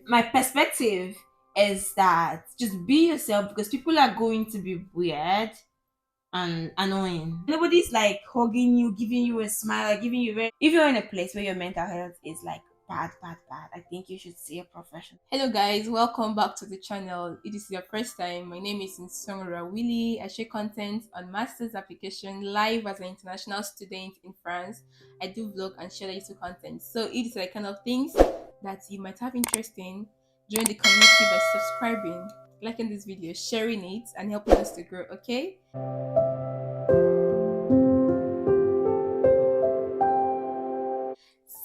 my perspective is that just be yourself because people are going to be weird and annoying. Nobody's like hugging you, giving you a smile, like giving you very. If you're in a place where your mental health is like bad, bad, bad, I think you should see a professional. Hello guys, welcome back to the channel. It is your first time. My name is Nsongra Willie. I share content on master's application live as an international student in France. I do vlog and share little content. So it is the kind of things that you might have interest in. Join the community by subscribing, liking this video, sharing it, and helping us to grow, okay?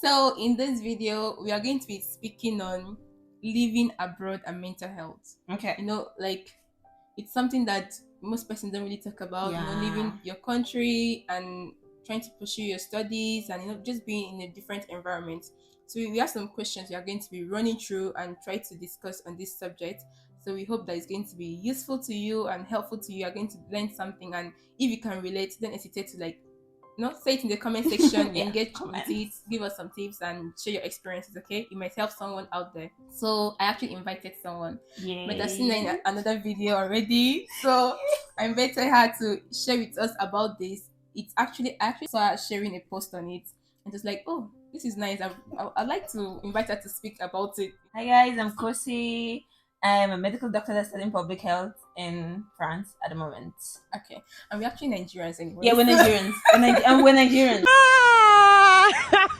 So in this video, we are going to be speaking on living abroad and mental health. Okay. Like it's something that most persons don't really talk about. Yeah. Leaving your country and trying to pursue your studies and just being in a different environment. So we have some questions we are going to be running through and try to discuss on this subject. So we hope that it's going to be useful to you and helpful to you. You are going to learn something, and if you can relate, don't hesitate to say it in the comment section. Yeah, Engage comment. with it, give us some tips and share your experiences, okay? It might help someone out there. So I actually invited someone, but I've seen her in another video already, so I invited her to share with us about this. I actually saw her sharing a post on it and just like, oh, this is nice. I'd like to invite her to speak about it. Hi guys, I'm Kosi. I'm a medical doctor that's studying public health in France at the moment. Okay, and we're actually Nigerians anyway. Yeah, we're Nigerians. And we're Nigerians.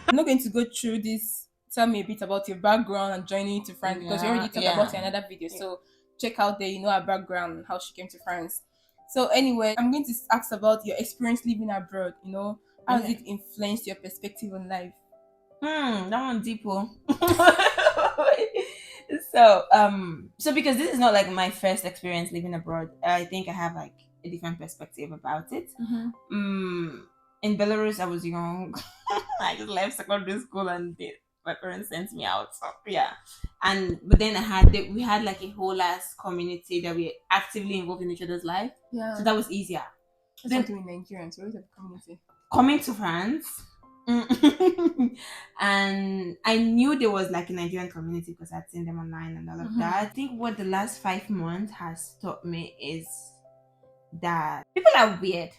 I'm not going to go through this. Tell me a bit about your background and joining to France, because we already talked about it in another video. So check out there, her background and how she came to France. So anyway, I'm going to ask about your experience living abroad. How has it influenced your perspective on life? That one deep. So because this is not like my first experience living abroad, I think I have like a different perspective about it. In Belarus, I was young. I just left secondary school and my parents sent me out. So yeah, but then we had like a whole ass community that we actively involved in each other's life. Yeah. So that was easier. Then in Nigerians, what is the community? Coming to France. And I knew there was like a Nigerian community because I'd seen them online and all of that. I think what the last 5 months has taught me is that people are weird.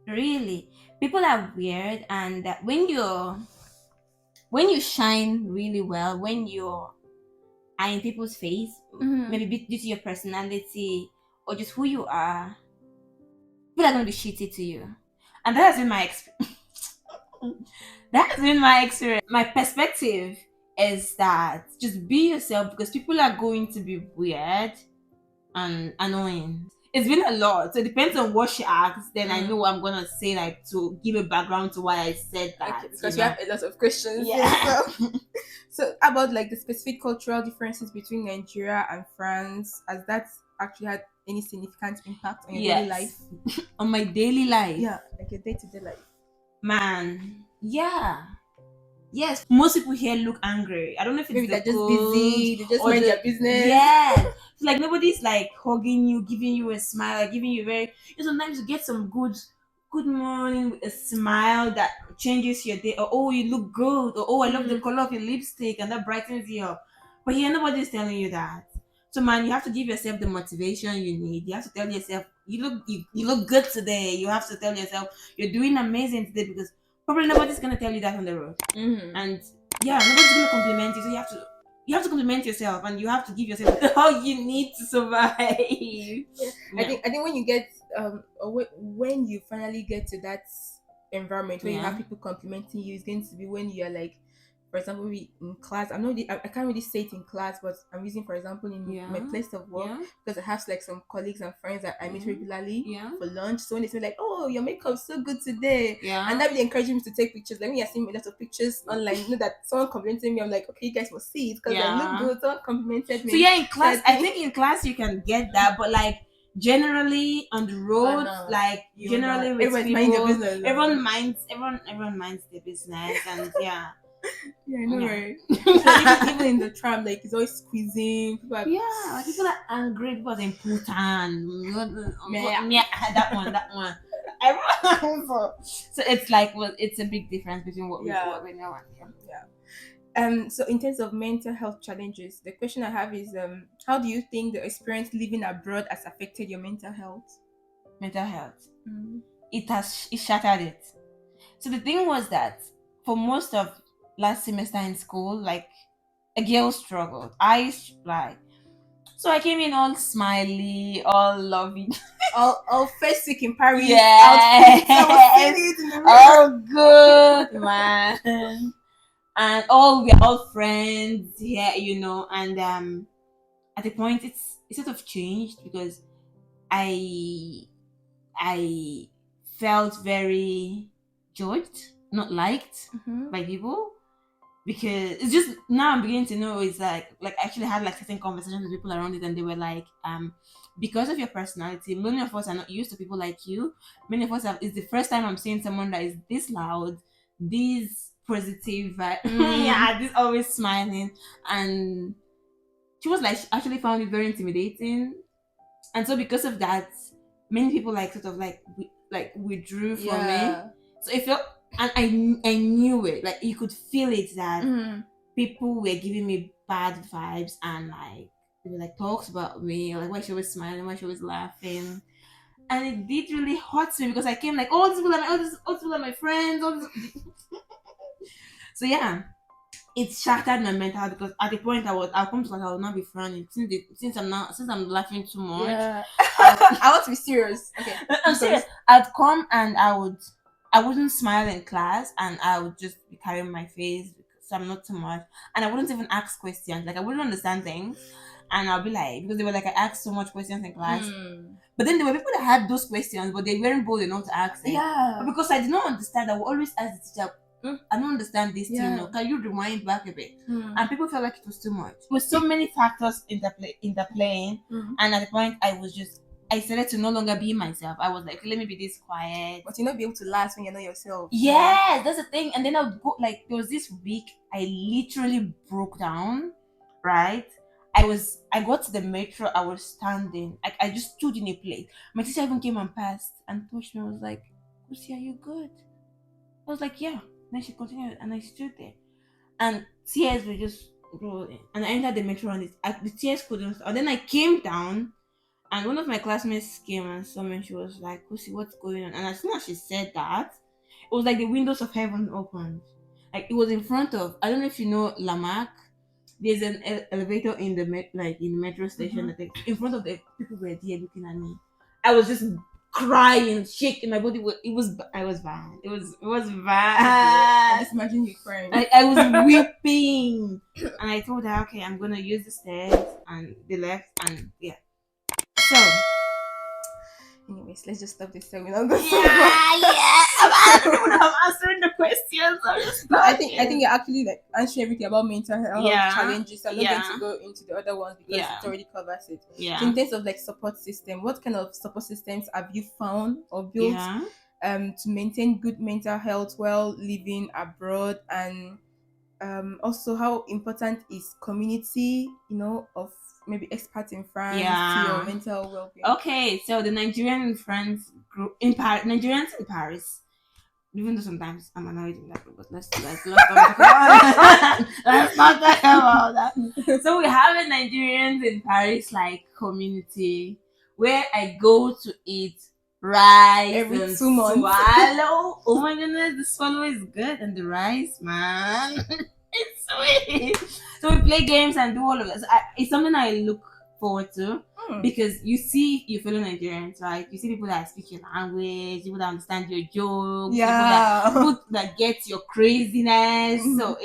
Really, people are weird, and that when you shine really well, when you're in people's face, maybe due to your personality or just who you are, people are going to be shitty to you, and that has been my experience. That has been my experience. My perspective is that just be yourself because people are going to be weird and annoying. It's been a lot, so it depends on what she asks. Then I know what I'm gonna say, like to give a background to why I said that. Okay, because you have a lot of questions. Yeah. So about like the specific cultural differences between Nigeria and France, has that actually had any significant impact on your daily life? On my daily life? Yeah, like your day-to-day life. Man, yeah. Yes, most people here look angry. I don't know if it's maybe they're just busy, they just mind their business. Yeah. It's like nobody's like hugging you, giving you a smile, like giving you very. Sometimes you get some good morning with a smile that changes your day, or oh you look good, or oh I love the color of your lipstick and that brightens you up. But here nobody's telling you that. So man, you have to give yourself the motivation you need. You have to tell yourself you look good today. You have to tell yourself you're doing amazing today because probably nobody's gonna tell you that on the road. And yeah, nobody's gonna compliment you. So you have to compliment yourself, and you have to give yourself all you need to survive. Yeah. I think when you get when you finally get to that environment where you have people complimenting you, it's going to be when you're like, for example, in class. I can't really say it in class, but I'm using, for example, in my place of work, because I have like some colleagues and friends that I meet regularly for lunch. So when they say like, "Oh, your makeup's so good today," and that really encourages me to take pictures. Like when you're seeing a lot of pictures online, that someone complimented me, I'm like, okay, you guys must see it because I look good. Someone complimented me. So yeah, in class, I think in class you can get that, but like generally on the road, generally with people, mind your business. Everyone minds their business, and yeah. Yeah, I know, right? So even in the tram, like it's always squeezing. People are angry. People are important. That one. Everyone. So it's like, well, it's a big difference between what we know and here. Yeah. So in terms of mental health challenges, the question I have is how do you think the experience living abroad has affected your mental health? Mental health. Mm. It shattered it. So the thing was that for most of last semester in school, like a girl struggled. Like so I came in all smiley, all loving. All face sick in Paris outfits. I was Yes. seeing it in the mirror. Oh good man. And we're all friends here, and at the point it sort of changed because I I felt very judged, not liked Mm-hmm. by people, because it's just now I'm beginning to know it's like I actually had like certain conversations with people around it, and they were like, because of your personality, many of us are not used to people like you. Many of us have it's the first time I'm seeing someone that is this loud, this positive, yeah, this always smiling. And she was like she actually found it very intimidating. And so because of that, many people like sort of like withdrew from it. Yeah. So it felt, and I knew it, like you could feel it that Mm. people were giving me bad vibes, and like they were like talks about me, like why she was smiling, why she was laughing. And it did really hurt me because I came like all these people are all these people are my friends, all this. So yeah, it shattered my mental health because at the point I'll come to class, I will not be frowning since I'm laughing too much. Yeah. I want to be serious. Okay. I'm serious. I'd come and I wouldn't smile in class, and I would just be carrying my face because I'm not too much, and I wouldn't even ask questions. Like I wouldn't understand things, and I'll be like, because they were like I asked so much questions in class, but then there were people that had those questions, but they weren't bold enough to ask it. Yeah. But because I did not understand, I would always ask the teacher, I don't understand this thing. Yeah. No, can you rewind back a bit? And people felt like it was too much. With so many factors interplaying, and at the point I started to no longer be myself. I was like, let me be this quiet. But you'll not be able to last when you're not yourself. Yes, that's the thing. And then I would go like there was this week I literally broke down, right? I got to the metro, I was standing. I just stood in a place. My teacher even came and passed and touched me. I was like, Lucy, are you good? I was like, yeah. Then she continued and I stood there. And tears were just rolling. And I entered the metro and the tears couldn't stop. And then I came down and one of my classmates came and saw me and she was like, Lucy, what's going on? And as soon as she said that, it was like the windows of heaven opened. Like it was in front of, I don't know if you know Lamarck. There's an elevator in the in the metro station. That in front of the people were there looking at me. I was just crying, shaking my body. I was bad. It was bad. I just imagine you crying. I was weeping, and I told her, okay, I'm gonna use the stairs, and they left, and yeah. So, anyways, let's just stop this segment. I'm answering the questions. No, I think you're actually like answering everything about mental health challenges. I'm not going to go into the other ones because it already covers it. Yeah. So in terms of like support system, what kind of support systems have you found or built to maintain good mental health while living abroad? And also how important is community, of maybe expats in France to your mental well-being? Okay, so the Nigerian friends group in Paris, Nigerians in Paris. Even though sometimes I'm annoyed in that group, but let's not talk about that. Let's not talk about that. So we have a Nigerians in Paris like community where I go to eat rice every 2 months. Swallow. Oh my goodness, the swallow is good, and the rice, man. It's sweet. So we play games and do all of that. So it's something I look forward to because you see your fellow Nigerians, right? You see people that speak your language, people that understand your jokes, people that get your craziness. So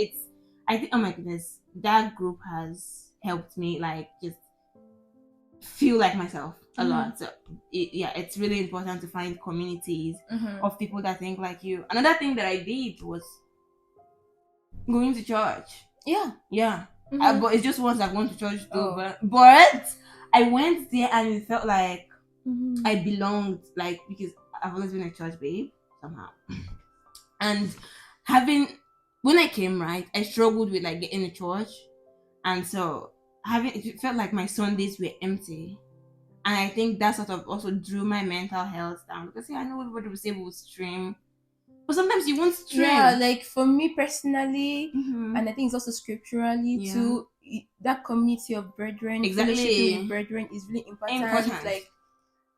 I think, oh my goodness, that group has helped me like just feel like myself a lot. So it's really important to find communities of people that think like you. Another thing that I did was going to church. But it's just once I've gone to church too. But I went there and it felt like I belonged, like because I've always been a church babe somehow. And when I came, right, I struggled with like getting to church, and so it felt like my Sundays were empty. And I think that sort of also drew my mental health down because I know everybody will say we'll stream. but sometimes you won't stream. Yeah, like for me personally, and I think it's also scripturally too, that community of brethren, fellowshipping with brethren is really important. Like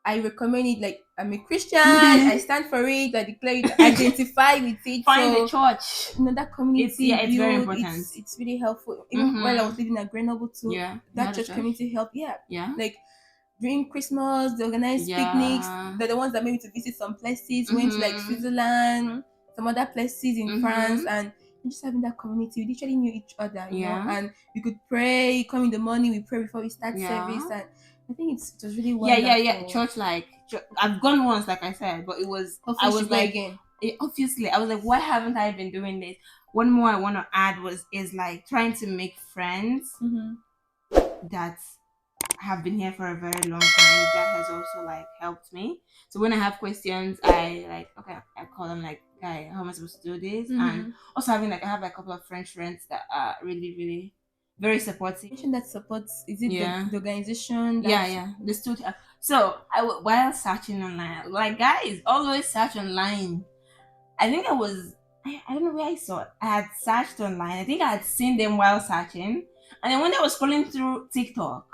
I recommend it. Like I'm a Christian, I stand for it, I declare it, identify with it. Find a church. That community it's very important. It's really helpful. Even while I was living at Grenoble too, that church community helped. Like during Christmas, they organize picnics. They're the ones that made me to visit some places. Went to like Switzerland, some other places in France, and just having that community. We literally knew each other, you know, and we could pray. Come in the morning, we pray before we start service, and I think it was really wonderful. Church, like I've gone once, like I said, but it was hopefully I was like again. Obviously, I was like, why haven't I been doing this? One more I want to add is like trying to make friends that have been here for a very long time. That has also like helped me. So when I have questions, I call them like, guy, how am I supposed to do this? And also I have like a couple of French friends that are really, really very supportive. That supports, is it the organization? The Studhelp. So while searching online, like guys, always search online. I think I don't know where I saw it. I had searched online. I think I had seen them while searching, and then when I was scrolling through TikTok,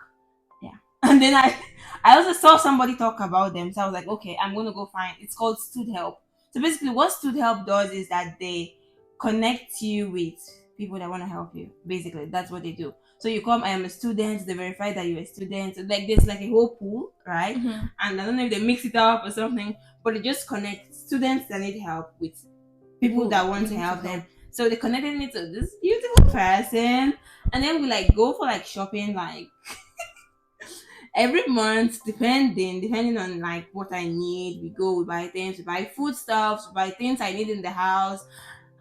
and then I also saw somebody talk about them. So I was like, okay, I'm gonna go find. It's called Studhelp. So basically, what Studhelp does is that they connect you with people that want to help you. Basically, that's what they do. So you come, I am a student. They verify that you're a student. So like there's like a whole pool, right? And I don't know if they mix it up or something, but they just connect students that need help with people that want to help them. So they connected me to this beautiful person, and then we like go for like shopping, like every month, depending on like what I need. We buy things, we buy foodstuffs, we buy things I need in the house,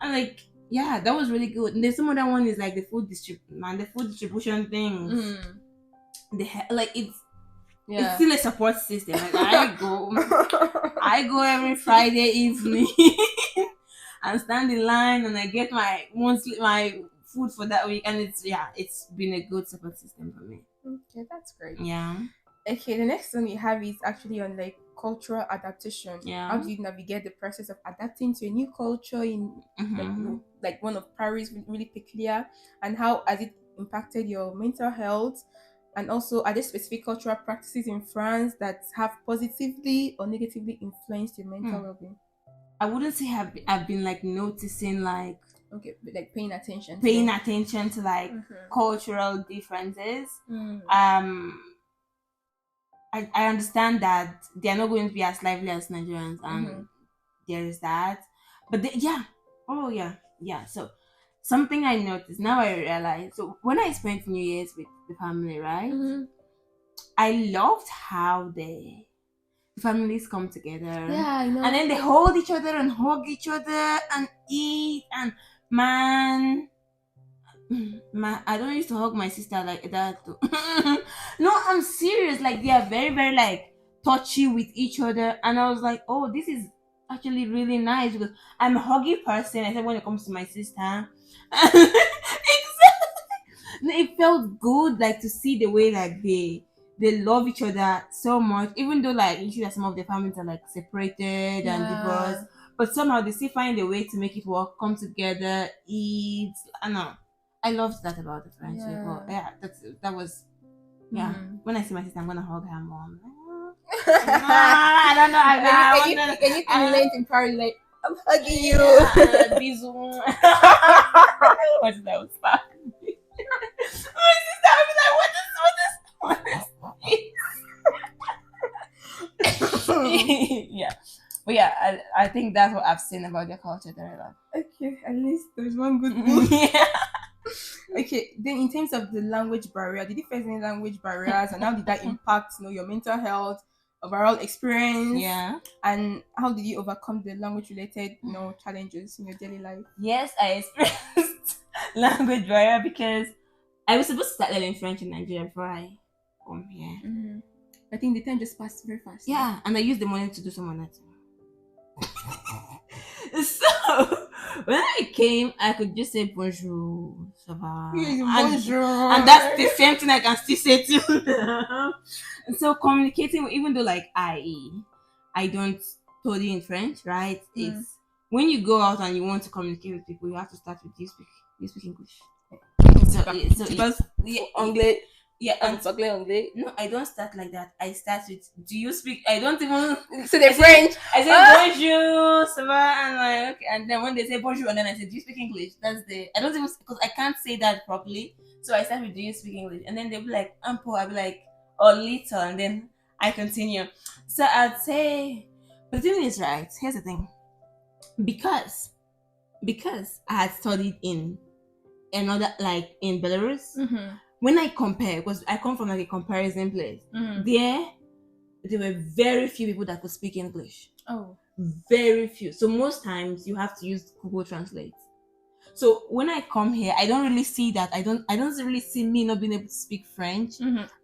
and like that was really good. And there's some other one is like the food distribution thing. It's still a support system. Like I go every Friday evening and stand in line, and I get my food for that week, and it's been a good support system for me. Okay, that's great. Yeah. Okay, the next one we have is actually on like cultural adaptation. Yeah. How do you navigate the process of adapting to a new culture in like one of Paris, really peculiar, and how has it impacted your mental health? And also, are there specific cultural practices in France that have positively or negatively influenced your mental well-being? I wouldn't say I've been like noticing like like paying attention to like cultural differences. I understand that they are not going to be as lively as Nigerians, and there is that, but so something I noticed now, I realize, so when I spent New Year's with the family, right, I loved how the families come together, I know, and then they hold each other and hug each other and eat, and man, I don't used to hug my sister like that too. No, I'm serious. Like they are very, very like touchy with each other, and I was like, oh, this is actually really nice because I'm a huggy person. I said when it comes to my sister, it felt good, like to see the way like they love each other so much, even though like you see that some of the families are like separated and divorced, but somehow they still find a way to make it work, come together, eat. I know. I loved that about the friendship. But that was when I see my sister, I'm gonna hug her mom. I don't know. Anything you learned in Paris, like I'm hugging you. Bisou. What is that? Stop. My sister would be like, what is but I think that's what I've seen about their culture that I love. Okay, at least there's one good thing. Okay, then in terms of the language barrier, did you face any language barriers, and how did that impact your mental health, overall experience? And how did you overcome the language related challenges in your daily life? Yes, I experienced language barrier because I was supposed to start learning French in Nigeria before I come here. I think the time just passed very fast. Yeah, and I used the money to do some other thing. So when I came, I could just say bonjour, ça va, bonjour, and that's the same thing I can still say to them. And so communicating, even though like I don't study in French, right? when you go out and you want to communicate with people, you have to start with you speak English. So Because yeah, anglais, yeah, and anglais. no, I don't start like that. I start with, do you speak? I don't even. So the French. I say bonjour, ça va, and like, okay. And then when they say bonjour, and then I say, do you speak English? That's the, I don't even, because I can't say that properly. So I start with, do you speak English? And then they'll be like, ample. I'll be like, or little, and then I continue. So I'd say, but the thing is, right? Here's the thing, because I had studied in another, like in Belarus. Mm-hmm. When I compare, because I come from like a comparison place, there were very few people that could speak English. Oh, Very few. So most times you have to use Google Translate. So when I come here, I don't really see that. I don't really see me not being able to speak French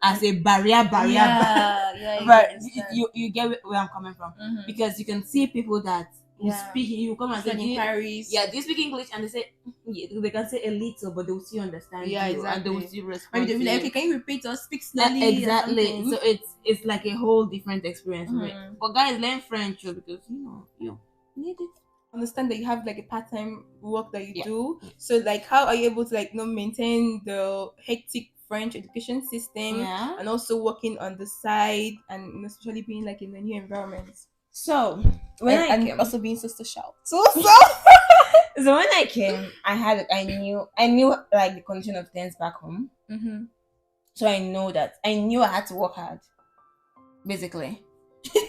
as a barrier. Yeah, But you get where I'm coming from, because you can see people that who Yeah. speak. You come and say, in Paris. yeah, do you speak English? And they say, yeah, they can say a little, but they will still understand Yeah, you, exactly. and they will still respond. Maybe they'll to be like, you. okay, can you repeat or speak slowly? Exactly. Or So it's like a whole different experience. Mhm. But guys, learn French too, because you need it. Understand that you have like a part-time work that you Yeah. do. So like, how are you able to like maintain the hectic French education system Yeah. and also working on the side and especially being like in a new environment? So when I and came, also being so social. So so when I came, I knew like the condition of things back home. mm-hmm. So I knew I had to work hard, basically.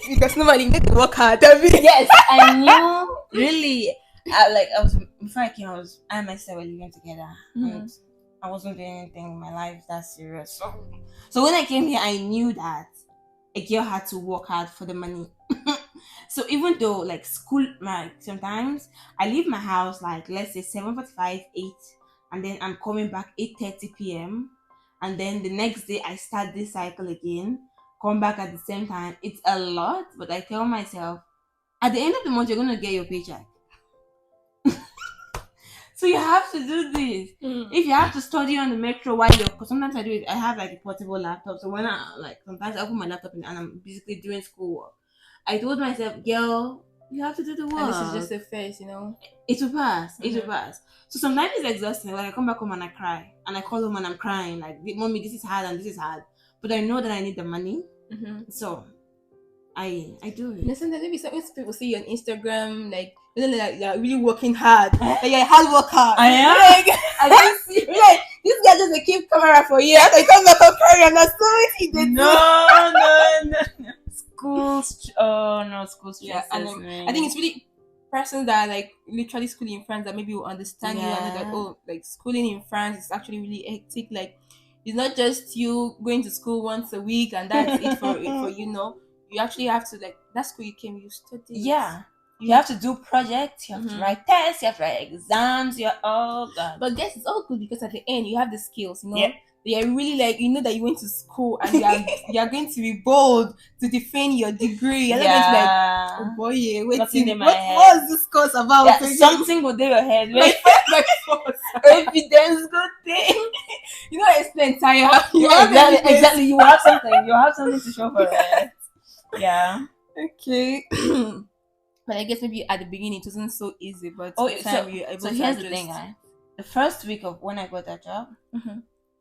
Because normally you need to work hard. Yes, I knew really. Before I came, I myself were living together, and I wasn't doing anything in my life that serious. So when I came here, I knew that a girl had to work hard for the money. So even though like school, sometimes I leave my house like, let's say 7:45, 8, and then I'm coming back 8:30 p.m. and then the next day I start this cycle again, come back at the same time. It's a lot, but I tell myself at the end of the month you're gonna get your paycheck. So you have to do this. If you have to study on the metro while you're, because sometimes I do it. I have like a portable laptop, so when I like sometimes I open my laptop and I'm basically doing schoolwork. I told myself, girl, you have to do the work. And this is just a phase, It will pass. It will pass. So sometimes it's exhausting. Like I come back home and I cry, and I call home and I'm crying. Like, mommy, this is hard and this is hard, but I know that I need the money, so I do it. Listen, maybe some people see you on Instagram, like you're really working hard. Like you're a hard worker. I am. Like, I don't see. Like this guy just keep camera for you. After you come back on camera, I'm not so he did. No. School. Oh no, school stresses I think it's really persons that are like literally schooling in France that maybe will understand you and know that like schooling in France is actually really hectic. Like it's not just you going to school once a week and that's it for you actually have to like that school you came, you study. Yeah. You have to do projects, you have to write tests, you have to write exams, oh god. But guess it's all good because at the end you have the skills, Yeah. You're really like that you went to school and you're going to be bold to defend your degree. You're not going to like, oh boy, what's this course about? Yeah, something will do your head. Like evidence good thing. Explain tire. Exactly. You have something. You have something to show for it. Yeah. Okay. But I guess maybe at the beginning it wasn't so easy. But so here's the thing, the first week of when I got that job,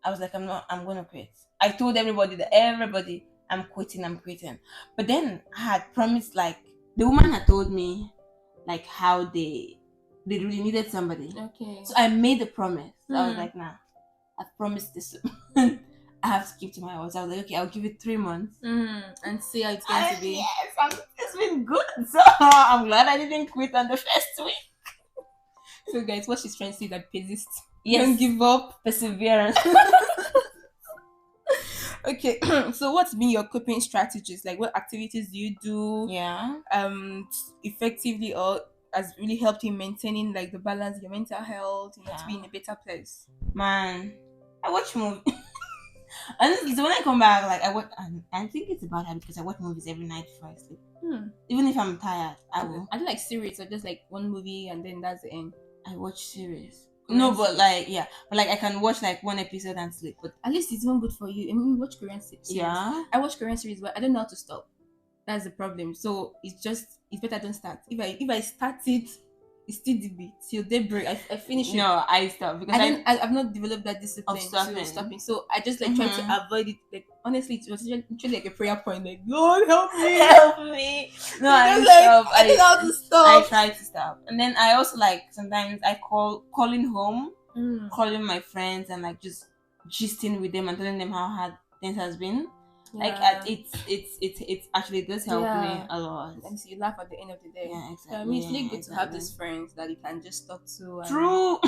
I was like, I'm gonna quit. I told everybody, I'm quitting. But then I had promised, like the woman had told me, like how they really needed somebody. Okay. So I made the promise. So I was like, nah, I've promised this. I have to keep to my words. I was like, okay, I'll give it 3 months and see how it's going to be. Yes, it's been good. So I'm glad I didn't quit on the first week. So guys, what she's trying to say that persist. Yes. Don't give up. Perseverance. Okay. So what's been your coping strategies? Like what activities do you do? Yeah. Effectively or has really helped you maintaining like the balance, your mental health, to be in a better place? Man, I watch movies. Honestly, so when I come back, like I think it's about habit because I watch movies every night before I sleep. Even if I'm tired, I will. I do like series or just like one movie and then that's the end. I watch series. No, but like I can watch like one episode and sleep. But at least it's even good for you. I mean, you watch Korean series. Yeah, I watch Korean series, but I don't know how to stop. That's the problem. So it's better I don't start. If I start it, it's still DB till daybreak. I finish it. No, I stop because And then I've not developed that discipline of to stopping. stopping. So I just like trying to Mhm. avoid it. Like honestly, it was literally like a prayer point. Like Lord help me. Help me. No, I Just like stop. I don't know how to I stop. try to stop. And then I also like sometimes I calling home, Mm. calling my friends and like just gisting with them and telling them how hard things has been. Like Yeah. it's actually does help me Yeah. a lot. And so you laugh at the end of the day. Yeah, So, I exactly. mean, it's really Yeah, good to have exactly. those friends that you can just talk to. And, True.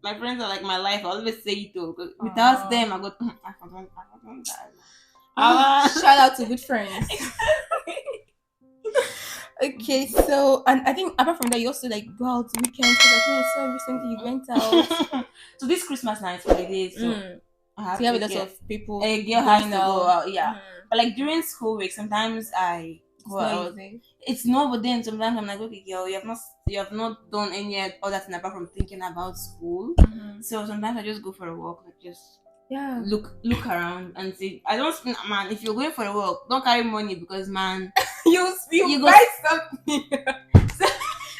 My friends are like my life. I always say it too. 'Cause Aw. without them, I got I forgot that. Shout out to good friends. Okay, so and I think apart from that, you also like go out weekends because I think I saw recently you went out. So this Christmas night holidays, so Mm. I So have you have to a lot get of people a girl has going to go out. out, yeah. But like during school week, sometimes I It's go not out. easy. It's not, but then sometimes I'm like, okay, girl, you have not done any other thing apart from thinking about school. So sometimes I just go for a walk, like just Yeah. look around and see. I don't man. If you're going for a walk, don't carry money because man, you go buy something.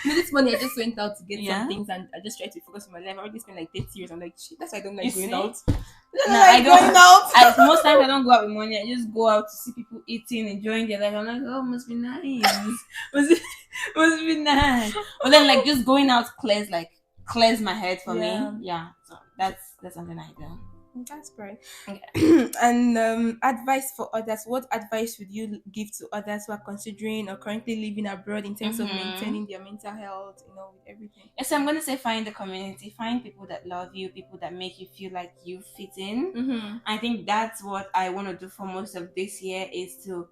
This morning I just went out to get some things and I just tried to focus on my life. I already spent like 30 years. I'm like, shit, that's why I don't like You going see? out. No, I don't. Going out. Most times I don't go out with money. I just go out to see people eating, enjoying their life. I'm like, oh, must be nice. must be nice. But then like just going out clears my head for Yeah. me. Yeah. So that's something I do. That's great. Okay. And advice for others. What advice would you give to others who are considering or currently living abroad in terms of maintaining their mental health, with everything? Yes, I'm gonna say find the community, find people that love you, people that make you feel like you fit in. I think that's what I want to do for most of this year is to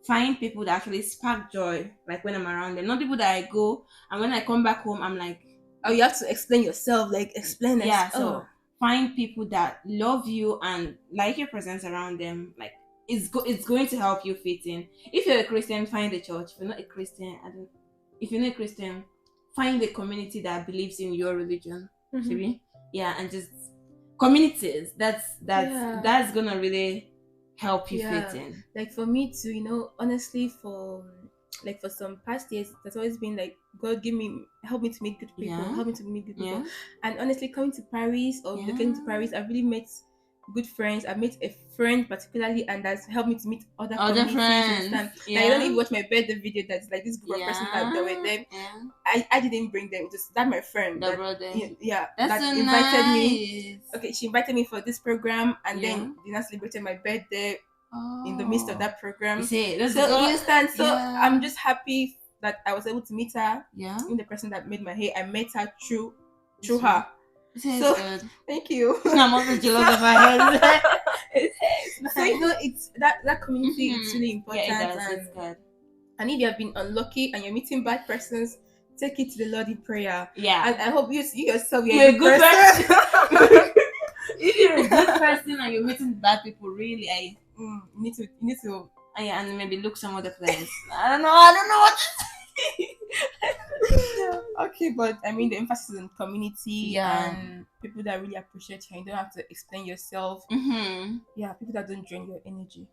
find people that actually spark joy, like when I'm around them. Not people that I go and when I come back home, I'm like, Oh, you have to explain yourself, like explain it. yeah. So find people that love you and like your presence around them. Like it's going to help you fit in. If you're a Christian, find a church. If you're not a Christian, if you're not a Christian, find a community that believes in your religion. Maybe. Yeah, and just communities. That's gonna really help you fit in. Like for me too, honestly, for some past years, that's always been like God help me to meet good people, help me to meet good people. And honestly, coming to Paris or relocating to Paris, I've really met good friends. I met a friend particularly, and that's helped me to meet other communities. Friends. Like, I don't even watch my birthday video. That's like this group of persons that were there. I didn't bring them. Just that my friend. The brother. That so invited nice. me. Okay, she invited me for this program, and then dinner celebrated my birthday in the midst of that program. So instant. So I'm just happy that I was able to meet her. Yeah. In the person that made my hair, I met her through her. So good. Thank you. I'm also jealous of her hair. So it's that community is really important. Yeah, it does. It's good. And if you have been unlucky and you're meeting bad persons, take it to the Lord in prayer. Yeah. And I hope you yourself you're a good person. If you're a good person and you're meeting bad people, really, you need to and maybe look some other place. I don't know what to say. Okay, but I mean the emphasis on community and people that really appreciate you. You don't have to explain yourself. Yeah, people that don't drain your energy.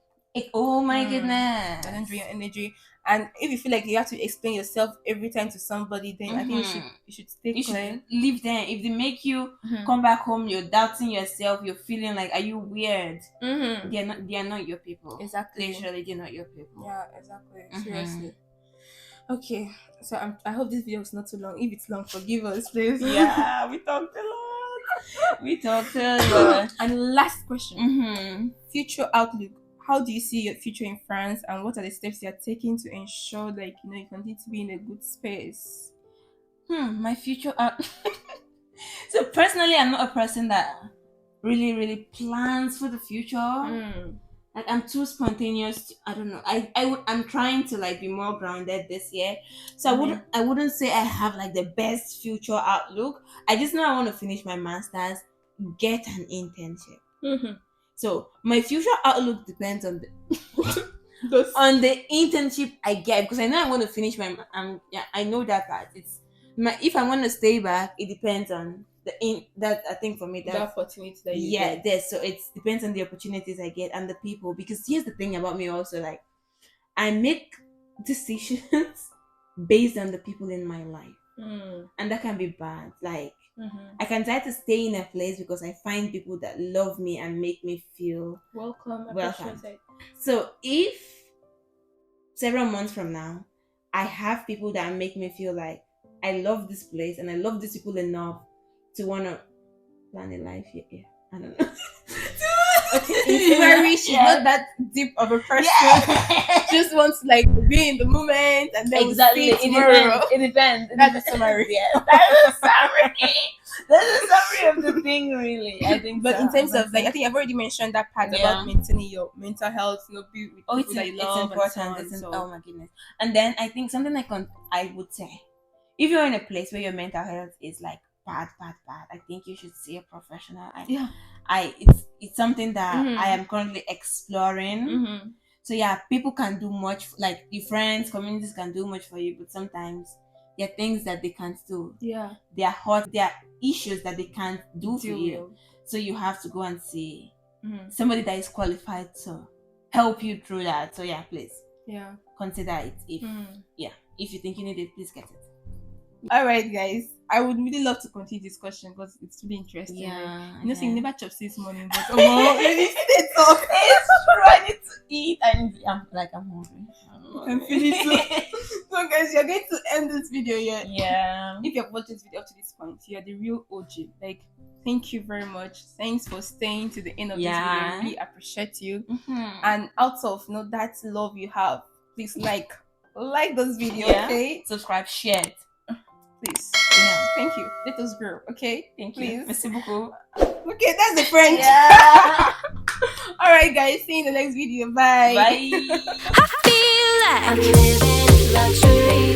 Oh my goodness. That don't drain your energy. And if you feel like you have to explain yourself every time to somebody, then I think you should stay clear. Should leave them. If they make you come back home, you're doubting yourself, you're feeling like, are you weird? They are not your people. Exactly. Literally, they're not your people. Yeah, exactly. Seriously. Okay, so I hope this video is not too long. If it's long, forgive us, please. Yeah, we talked a lot. And last question. Future outlook. How do you see your future in France, and what are the steps you are taking to ensure you continue to be in a good space? My future So personally, I'm not a person that really, really plans for the future. Like I'm too spontaneous. I don't know. I'm trying to be more grounded this year. So I wouldn't say I have the best future outlook. I just know I want to finish my masters, get an internship. So my future outlook depends on the on the internship I get, because I know I want to finish my I know that part. It's if I want to stay back, it depends on that I think for me the opportunity that you get. Yes, so it depends on the opportunities I get and the people, because here's the thing about me also, I make decisions based on the people in my life. and that can be bad. Like Mm-hmm. I can try to stay in a place because I find people that love me and make me feel Welcome. welcome. Appreciate it. So if several months from now I have people that make me feel like I love this place and I love these people enough to want to plan a life here. Yeah, I don't know. Okay, in theory, she's not that deep of a person. Just wants to like be in the moment, and then Exactly. we'll see tomorrow. It depends. That's the summary. Yeah, that's a summary. That's a summary of the thing, really. I think. But so. in terms of like, I think I've already mentioned that part about maintaining your mental health. You know, be with people that you love. It's important. And so on, Oh my goodness. And then I think something I would say, if you're in a place where your mental health is like bad, I think you should see a professional. It's something that I am currently exploring. So yeah, people can do much, like your friends, communities can do much for you, but sometimes there are things that they can't do. Yeah. There are issues that they can't do for you. So you have to go and see somebody that is qualified to help you through that. So yeah, please. Yeah. Consider it if you think you need it, please get it. All right, guys. I would really love to continue this discussion because it's really interesting. Yeah, you know, so you never chop this morning, but it's true. I need to eat. I'm hungry. I'm feeling too. So, guys, you're going to end this video here. Yeah. If you have watched this video up to this point, you're the real OG. Like, thank you very much. Thanks for staying to the end of this video. I really appreciate you. And out of that love you have, please like this video, okay? Subscribe, share it. Please. Yeah. Thank you. Let us grow, okay? Thank you. Please. Merci beaucoup. Okay, that's the French. Yeah. Alright, guys. See you in the next video. Bye. Bye. I feel like I'm living luxury.